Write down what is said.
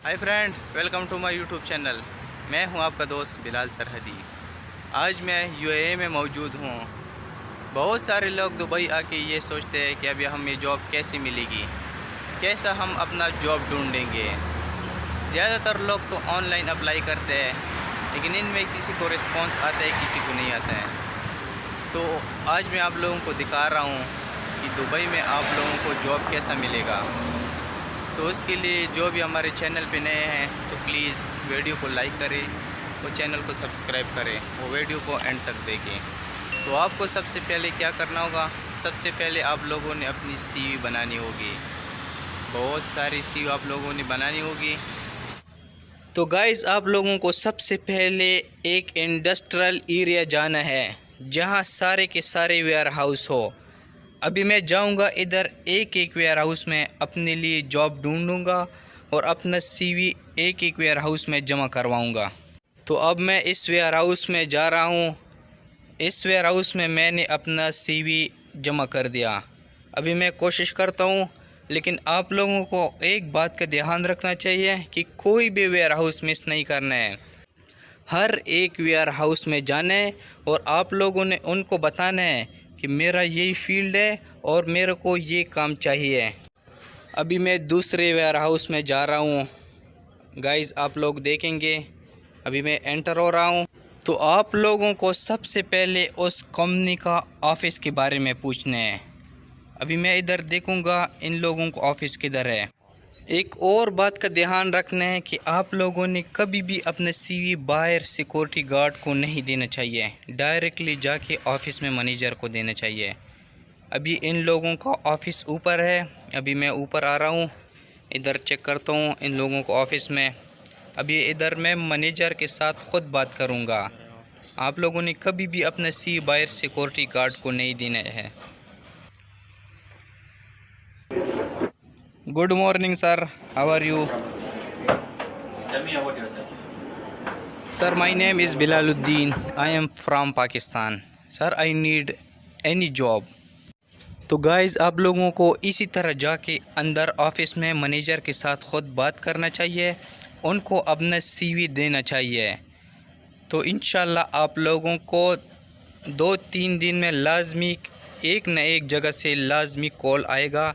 Hi friend, welcome to my YouTube channel. मैं हूं आपका दोस्त बिलाल सरहदी। आज मैं यूएई में मौजूद हूं। बहुत सारे लोग दुबई आके ये सोचते हैं कि अभी हमें जॉब कैसे मिलेगी, कैसा हम अपना जॉब ढूंढेंगे। ज़्यादातर लोग तो ऑनलाइन अप्लाई करते हैं, लेकिन इनमें किसी को रिस्पॉन्स आता है, किसी को नहीं आता है। तो आज मैं आप लोगों को दिखा रहा हूँ कि दुबई में आप लोगों को जॉब कैसा मिलेगा। तो उसके लिए जो भी हमारे चैनल पे नए हैं तो प्लीज़ वीडियो को लाइक करें और चैनल को सब्सक्राइब करें, वो वीडियो को एंड तक देखें। तो आपको सबसे पहले क्या करना होगा, सबसे पहले आप लोगों ने अपनी सीवी बनानी होगी। बहुत सारी सीवी आप लोगों ने बनानी होगी। तो गाइस, आप लोगों को सबसे पहले एक इंडस्ट्रियल एरिया जाना है जहां सारे के सारे वेयर हाउस हो। अभी मैं जाऊंगा इधर, एक एक वेयर हाउस में अपने लिए जॉब ढूंढूंगा और अपना सीवी एक एक वेयर हाउस में जमा करवाऊंगा। तो अब मैं इस वेयर हाउस में जा रहा हूं। इस वेयर हाउस में मैंने अपना सीवी जमा कर दिया। अभी मैं कोशिश करता हूं, लेकिन आप लोगों को एक बात का ध्यान रखना चाहिए कि कोई भी वेयर हाउस मिस नहीं करना है। हर एक वेयर हाउस में जाना है और आप लोगों ने उनको बताना है कि मेरा यही फील्ड है और मेरे को ये काम चाहिए। अभी मैं दूसरे वेयर हाउस में जा रहा हूँ। गाइस, आप लोग देखेंगे, अभी मैं एंटर हो रहा हूँ। तो आप लोगों को सबसे पहले उस कंपनी का ऑफ़िस के बारे में पूछना है। अभी मैं इधर देखूँगा इन लोगों को ऑफ़िस किधर है। एक और बात का ध्यान रखना है कि आप लोगों ने कभी भी अपने सीवी बाहर सिक्योरिटी गार्ड को नहीं देना चाहिए, डायरेक्टली जाके ऑफ़िस में मैनेजर को देना चाहिए। अभी इन लोगों का ऑफ़िस ऊपर है, अभी मैं ऊपर आ रहा हूँ, इधर चेक करता हूँ इन लोगों को ऑफ़िस में। अभी इधर मैं मैनेजर के साथ ख़ुद बात करूँगा। आप लोगों ने कभी भी अपने सीवी बाहर सिक्योरिटी गार्ड को नहीं देना है। Good morning, sir. How are you? Tell me about yourself. Sir, my name is Bilaluddin. I am from Pakistan. Sir, I need any job. तो गाइज़, आप लोगों को इसी तरह जाके अंदर ऑफ़िस में मैनेजर के साथ ख़ुद बात करना चाहिए, उनको अपना सीवी देना चाहिए। तो इंशाल्लाह आप लोगों को 2-3 दिन में लाजमी एक न एक जगह से लाजमी कॉल आएगा।